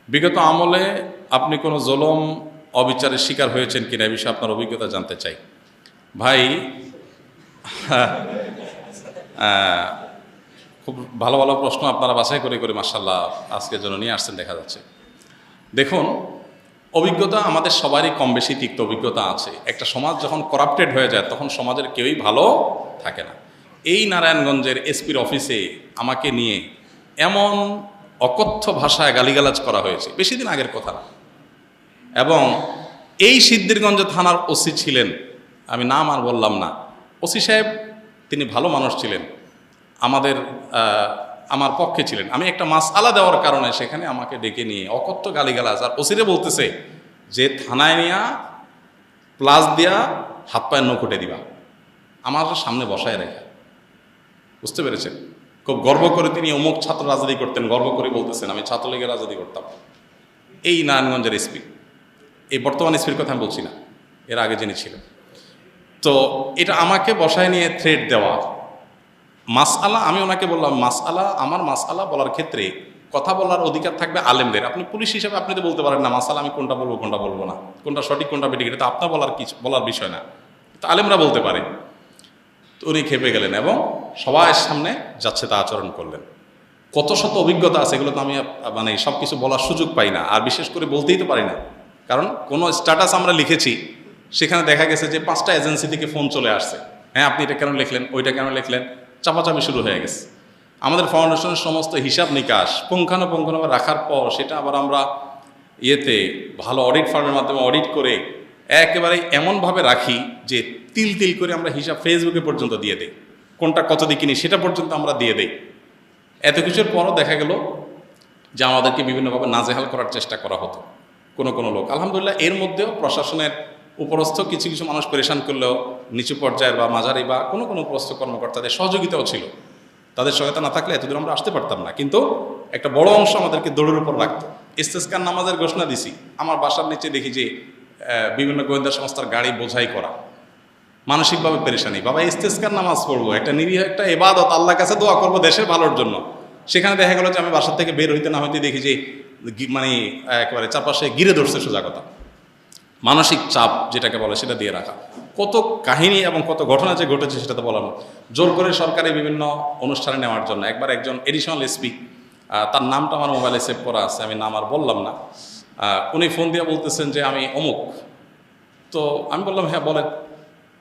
বিগত আমলে আপনি কোনো জুলুম অবিচারের শিকার হয়েছেন কিনা এই বিষয়ে আপনার অভিজ্ঞতা জানতে চাই। ভাই, খুব ভালো ভালো প্রশ্ন আপনারা বাছাই করে করে মাশাআল্লাহ আজকের জন্য নিয়ে আসছেন দেখা যাচ্ছে। দেখুন, অভিজ্ঞতা আমাদের সবারই কম বেশি তিক্ত অভিজ্ঞতা আছে। একটা সমাজ যখন করাপ্টেড হয়ে যায় তখন সমাজের কেউই ভালো থাকে না। এই নারায়ণগঞ্জের এসপির অফিসে আমাকে নিয়ে এমন অকথ্য ভাষায় গালিগালাজ করা হয়েছে, বেশি দিন আগের কথা না। এবং এই সিদ্ধিরগঞ্জ থানার ওসি ছিলেন, আমি নাম আর বললাম না, ওসি সাহেব তিনি ভালো মানুষ ছিলেন, আমার পক্ষে ছিলেন। আমি একটা মাসআলা দেওয়ার কারণে সেখানে আমাকে ডেকে নিয়ে অকথ্য গালিগালাজ, আর ওসিরে বলতেছে যে থানায় নিয়া প্লাস দিয়া হাত পায়ের নকুটে দিবা, আমার সামনে বসায় রেখে। বুঝতে পেরেছেন? খুব গর্ব করে তিনি অমুক ছাত্র রাজনীতি করতেন, গর্ব করে বলতেছেন আমি ছাত্রলীগের রাজনীতি করতাম। এই নারায়ণগঞ্জের এসপি, এই বর্তমান এসপির কথা আমি বলছি না, এর আগে যিনি ছিলেন। তো এটা আমাকে বসায় নিয়ে থ্রেট দেওয়া মাসআলা, আমি ওনাকে বললাম আমার মাসআলা বলার ক্ষেত্রে কথা বলার অধিকার থাকবে আলেমদের। আপনি পুলিশ হিসেবে আপনি তো বলতে পারেন না মাসআলা আমি কোনটা বলবো কোনটা বলবো না, কোনটা সঠিক কোনটা বেঠিক, এটা তো আপনার বলার বিষয় না, তো আলেমরা বলতে পারে। তো উনি খেপে গেলেন এবং সবার সামনে যাচ্ছে তা আচরণ করলেন। কত শত অভিজ্ঞতা আছে, এগুলো তো আমি সব কিছু বলার সুযোগ পাই না, আর বিশেষ করে বলতেই তো পারি না। কারণ কোনো স্ট্যাটাস আমরা লিখেছি, সেখানে দেখা গেছে যে 5টা এজেন্সি থেকে ফোন চলে আসছে, হ্যাঁ আপনি এটা কেন লিখলেন, ওইটা কেন লিখলেন, চাপাচাপি শুরু হয়ে গেছে। আমাদের ফাউন্ডেশনের সমস্ত হিসাব নিকাশ পুঙ্খানুপুঙ্খভাবে রাখার পর সেটা আবার আমরা ভালো অডিট ফার্মের মাধ্যমে অডিট করে একেবারে এমনভাবে রাখি যে তিল তিল করে আমরা হিসাব ফেসবুকে পর্যন্ত দিয়ে দিই, কোনটা কত দিয়ে কিনি সেটা পর্যন্ত আমরা দিয়ে দিই। এত কিছুর পরও দেখা গেল যে আমাদেরকে বিভিন্নভাবে নাজেহাল করার চেষ্টা করা হতো কোনো লোক। আলহামদুলিল্লাহ এর মধ্যেও প্রশাসনের উপরস্থ কিছু কিছু মানুষ পরেশান করলেও নিচু পর্যায়ের বা মাঝারি বা কোনো উপরস্থ কর্মকর্তাদের সহযোগিতাও ছিল। তাদের সহায়তা না থাকলে এতদূর আমরা আসতে পারতাম না। কিন্তু একটা বড় অংশ আমাদেরকে দৌড়ের উপর রাখতো। ইস্তেসকার নামাজের ঘোষণা দিছি, আমার বাসার নিচে দেখি যে বিভিন্ন গোয়েন্দা সংস্থার গাড়ি বোঝাই করা, মানসিকভাবে পেরেশানি। বাবা ইস্তেসকার নামাজ পড়বো, একটা নিরীহ একটা ইবাদত, আল্লাহর কাছে দোয়া করবো দেশের ভালোর জন্য। সেখানে দেখা গেল যে আমি বাসার থেকে বের হইতে না হইতে দেখি যে একেবারে চারপাশে ঘিরে ধরছে। সোজা কথা, মানসিক চাপ যেটাকে বলে সেটা দিয়ে রাখা। কত কাহিনী এবং কত ঘটনা যে ঘটেছে সেটা তো বলানো। জোর করে সরকারি বিভিন্ন অনুষ্ঠানে নেওয়ার জন্য একবার একজন এডিশনাল এসপি, তার নামটা আমার মোবাইলে সেভ করা আছে, আমি নাম আর বললাম না, উনি ফোন দিয়ে বলতেছেন যে আমি অমুক। তো আমি বললাম হ্যাঁ বলেন।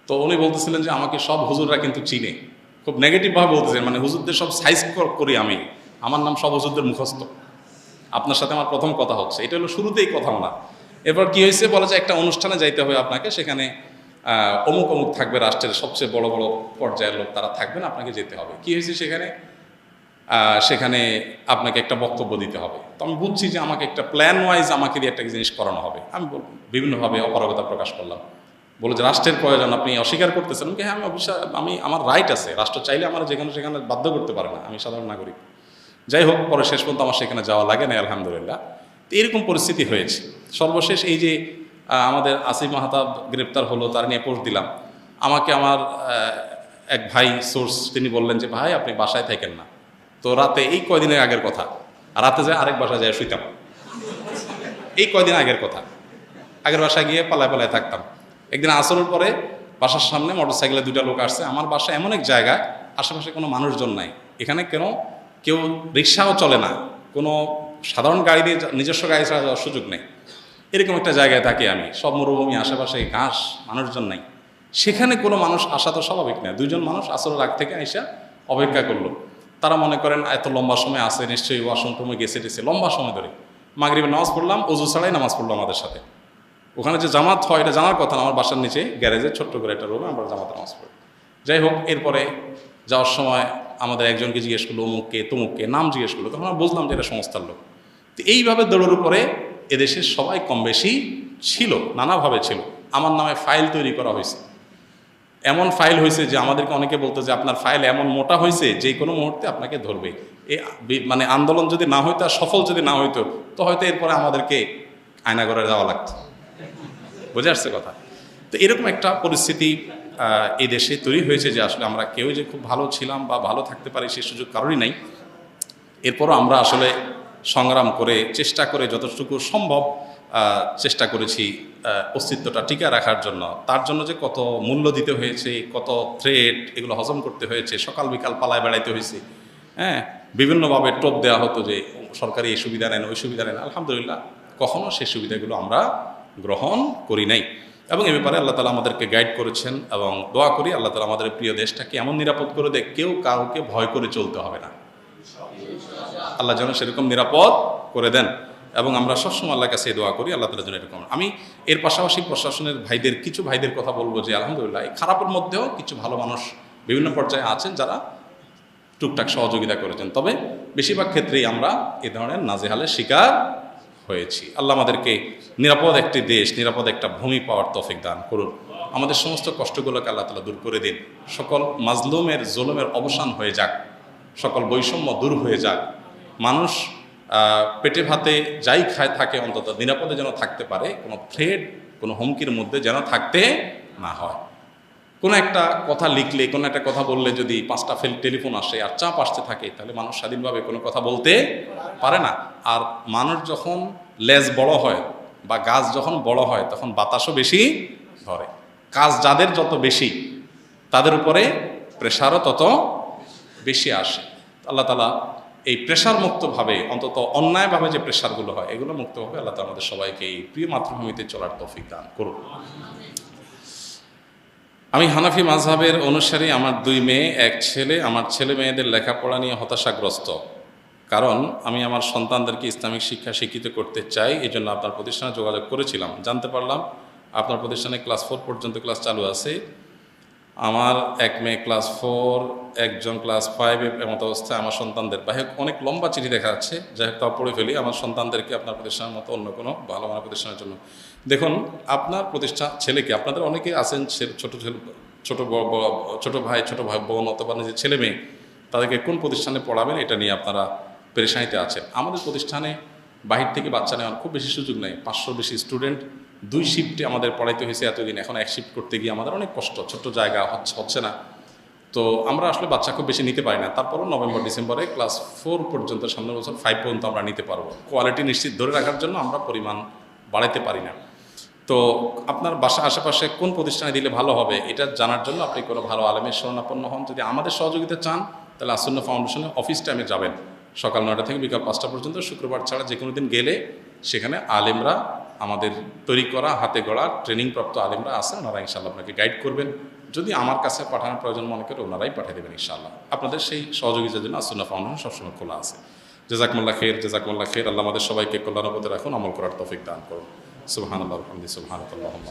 তো উনি বলতেছিলেন যে আমাকে সব হুজুররা কিন্তু চিনে, খুব নেগেটিভভাবে বলতেছেন, মানে হুজুরদের সব সাইজ করি আমি, আমার নাম সব হুজুরদের মুখস্থ, আপনার সাথে আমার প্রথম কথা হচ্ছে। এটা হলো শুরুতেই কথা না। এরপর কি হয়েছে বলা যায়, একটা অনুষ্ঠানে যাইতে হবে আপনাকে, সেখানে অমুক অমুক থাকবে, রাষ্ট্রের সবচেয়ে বড় বড় পর্যায়ের লোক তারা থাকবেন, আপনাকে যেতে হবে। কি হয়েছে সেখানে আপনাকে একটা বক্তব্য দিতে হবে। তো আমি বুঝছি যে আমাকে একটা প্ল্যান ওয়াইজ আমাকে দিয়ে একটা জিনিস করানো হবে। আমি বিভিন্নভাবে অপারগতা প্রকাশ করলাম, বলে যে রাষ্ট্রের প্রয়োজন আপনি অস্বীকার করতেছেন। হ্যাঁ আমি আমার রাইট আছে, রাষ্ট্র চাইলে আমার সেখানে বাধ্য করতে পারে না, আমি সাধারণ নাগরিক। যাই হোক, পরে শেষ পর্যন্ত আমার সেখানে যাওয়া লাগে না আলহামদুলিল্লাহ। তো এরকম পরিস্থিতি হয়েছে। সর্বশেষ এই যে আমাদের আসিফ মাহতাব গ্রেপ্তার হলো, তার নিয়ে পোস্ট দিলাম। আমাকে আমার এক ভাই সোর্স তিনি বললেন যে ভাই আপনি বাসায় থাকেন না। তো রাতে, এই কয়দিনের আগের কথা, রাতে যায় আরেক বাসায় যায় শুইতাম। এই কয়দিন আগের কথা, আগের বাসায় গিয়ে পালায় পালায় থাকতাম। একদিন আসরের পরে বাসার সামনে মোটরসাইকেলে 2টা লোক আসছে। আমার বাসা এমন এক জায়গায়, আশেপাশে কোনো মানুষজন নাই, এখানে কেউ রিক্সাও চলে না, কোনো সাধারণ গাড়ি দিয়ে নিজস্ব গাড়ি ছাড়া যাওয়ার সুযোগ নেই। এরকম একটা জায়গায় থাকি আমি, সব মরুভূমি, আশেপাশে ঘাস, মানুষজন নাই। সেখানে কোনো মানুষ আসা তো স্বাভাবিক না। 2জন মানুষ আসরের আগ থেকে আইসা অপেক্ষা করলো। তারা মনে করেন এত লম্বা সময় আসে, নিশ্চয়ই ওয়াশরুমে গেছে লম্বা সময় ধরে। মাগরিবের নামাজ পড়লাম, ওযু ছাড়াই নামাজ পড়লো আমাদের সাথে। ওখানে যে জামাত হয় এটা জানার কথা না, আমার বাসার নিচে গ্যারেজে ছোট্ট করে একটা রুমে আমরা জামাতে নামাজ পড়ি। যাই হোক, এরপরে যাওয়ার সময় আমাদের একজনকে জিজ্ঞেস করলো অমুককে তমুককে, নাম জিজ্ঞেস করলো, তখন আমরা বুঝলাম যে এটা সংস্থার লোক। তো এইভাবে দৌড়ের উপরে এদেশের সবাই কম বেশি ছিল, নানাভাবে ছিল। আমার নামে ফাইল তৈরি করা হয়েছে, এমন ফাইল হয়েছে যে আমাদেরকে অনেকে বলতো যে আপনার ফাইল এমন মোটা হয়েছে যে কোনো মুহূর্তে আপনাকে ধরবে। এই আন্দোলন যদি না হইতো আর সফল যদি না হইতো, তো হয়তো এরপরে আমাদেরকে আয়নাঘরে যাওয়া লাগতো। বুঝে আসছে কথা? তো এরকম একটা পরিস্থিতি এই দেশে তৈরি হয়েছে যে আসলে আমরা কেউ যে খুব ভালো ছিলাম বা ভালো থাকতে পারি সে সুযোগ কারোরই নাই। এরপরও আমরা আসলে সংগ্রাম করে চেষ্টা করে যতটুকু সম্ভব চেষ্টা করেছি অস্তিত্বটা টিকে রাখার জন্য। তার জন্য যে কত মূল্য দিতে হয়েছে, কত থ্রেট, এগুলো হজম করতে হয়েছে, সকাল বিকাল পালায় বেড়াইতে হয়েছে, হ্যাঁ, বিভিন্নভাবে টোপ দেওয়া হতো যে সরকারি এই সুবিধা নেন, ওই সুবিধা নেন। আলহামদুলিল্লাহ কখনও সেই সুবিধাগুলো আমরা গ্রহণ করি নাই, এবং এ ব্যাপারে আল্লাহ তালা আমাদেরকে গাইড করেছেন। এবং দোয়া করি আল্লাহ তালা আমাদের প্রিয় দেশটাকে এমন নিরাপদ করে দেয়, কেউ কাউকে ভয় করে চলতে হবে না। আল্লাহ যেন সেরকম নিরাপদ করে দেন, এবং আমরা সবসময় আল্লাহর কাছে দোয়া করি আল্লাহ তালা যেন এরকম। আমি এর পাশাপাশি প্রশাসনের ভাইদের, কিছু ভাইদের কথা বলবো যে আলহামদুলিল্লাহ এই খারাপের মধ্যেও কিছু ভালো মানুষ বিভিন্ন পর্যায়ে আছেন যারা টুকটাক সহযোগিতা করেছেন। তবে বেশিরভাগ ক্ষেত্রেই আমরা এ ধরনের নাজেহালের শিকার হয়েছি। আল্লাহ আমাদেরকে নিরাপদ একটি দেশ, নিরাপদ একটা ভূমি পাওয়ার তৌফিক দান করুন। আমাদের সমস্ত কষ্টগুলোকে আল্লাহ তাআলা দূর করে দিন। সকল মাজলুমের জুলুমের অবসান হয়ে যাক, সকল বৈষম্য দূর হয়ে যাক। মানুষ পেটে ভাতে যাই খায় থাকে অন্তত নিরাপদে যেন থাকতে পারে, কোনো থ্রেড, কোনো হুমকির মধ্যে যেন থাকতে না হয়। কোনো একটা কথা লিখলে, কোনো একটা কথা বললে যদি 5টা টেলিফোন আসে আর চাপ আসতে থাকে, তাহলে মানুষ স্বাধীনভাবে কোনো কথা বলতে পারে না। আর মানুষ যখন লেজ বড় হয় বা গাছ যখন বড় হয়, তখন বাতাসও বেশি ধরে। কাজ যাদের যত বেশি, তাদের উপরে প্রেশারও তত বেশি আসে। আল্লাহ তাআলা এই প্রেশার মুক্তভাবে, অন্তত অন্যায়ভাবে যে প্রেশারগুলো হয়, এগুলো মুক্তভাবে আল্লাহ তাআলা আমাদের সবাইকে এই প্রিয় মাতৃভূমিতে চলার তৌফিক দান করুন। আমি হানাফি মাযহাবের অনুসারী। আমার 2 মেয়ে, 1 ছেলে। আমার ছেলে মেয়েদের লেখাপড়া নিয়ে হতাশাগ্রস্ত, কারণ আমি আমার সন্তানদেরকে ইসলামিক শিক্ষা শিক্ষিত করতে চাই। এই জন্য আপনার প্রতিষ্ঠানে যোগাযোগ করেছিলাম। জানতে পারলাম আপনার প্রতিষ্ঠানে ক্লাস 4 পর্যন্ত ক্লাস চালু আছে। আমার 1 মেয়ে ক্লাস 4, একজন ক্লাস 5 এমত অবস্থায় আমার সন্তানদের। যাই হোক, অনেক লম্বা চিঠি দেখা যাচ্ছে, যাই হোক তাও পড়ে ফেলি। আমার সন্তানদেরকে আপনার প্রতিষ্ঠানের মতো অন্য কোনো ভালো মানের প্রতিষ্ঠানের জন্য দেখুন। আপনার প্রতিষ্ঠান ছেলেকে, আপনাদের অনেকেই আছেন ছোট ভাই বোন অথবা নিজের ছেলে মেয়ে, তাদেরকে কোন প্রতিষ্ঠানে পড়াবেন এটা নিয়ে আপনারা পেরেশানিতে আছেন। আমাদের প্রতিষ্ঠানে বাহির থেকে বাচ্চা নেওয়ার খুব বেশি সুযোগ নেই। 500 বেশি স্টুডেন্ট, 2 শিফটে আমাদের পড়াইতে হয়েছে এতদিন। এখন 1 শিফট করতে গিয়ে আমাদের অনেক কষ্ট, ছোট্ট জায়গা হচ্ছে না। তো আমরা আসলে বাচ্চা খুব বেশি নিতে পারি না। তারপরও নভেম্বর ডিসেম্বরে ক্লাস 4 পর্যন্ত, সামনের বছর 5 পর্যন্ত আমরা নিতে পারবো। কোয়ালিটি নিশ্চিত ধরে রাখার জন্য আমরা পরিমাণ বাড়াইতে পারি না। তো আপনার বাসা আশেপাশে কোন প্রতিষ্ঠানে দিলে ভালো হবে, এটা জানার জন্য আপনি কোনো ভালো আলেমের শরণাপন্ন হন। যদি আমাদের সহযোগিতা চান, তাহলে আসুন্নাহ ফাউন্ডেশনের অফিস টাইমে যাবেন, সকাল 9টা থেকে বিকাল 5টা পর্যন্ত। শুক্রবার ছাড়া যে কোনো দিন গেলে সেখানে আলেমরা, আমাদের তৈরি করা হাতে গড়া ট্রেনিংপ্রাপ্ত আলেমরা আছেন, ওনারা ইনশাআল্লাহ আপনাকে গাইড করবেন। যদি আমার কাছে পাঠানোর প্রয়োজন মনে করে, ওনারাই পাঠিয়ে দেবেন ইনশাআল্লাহ। আপনাদের সেই সহযোগিতার জন্য আসুন্নাহ ফাউন্ডেশন সবসময় খোলা আছে। জাযাকুমুল্লাহ খাইর, জাযাকুমুল্লাহ খাইর। আল্লাহ আমাদের সবাইকে কল্যাণ পথে রাখুন, আমল করার তৌফিক দান করুন। সুবহানাল্লাহ ওয়া বিহামদিহি, সুবহানাকাল্লাহুম্মা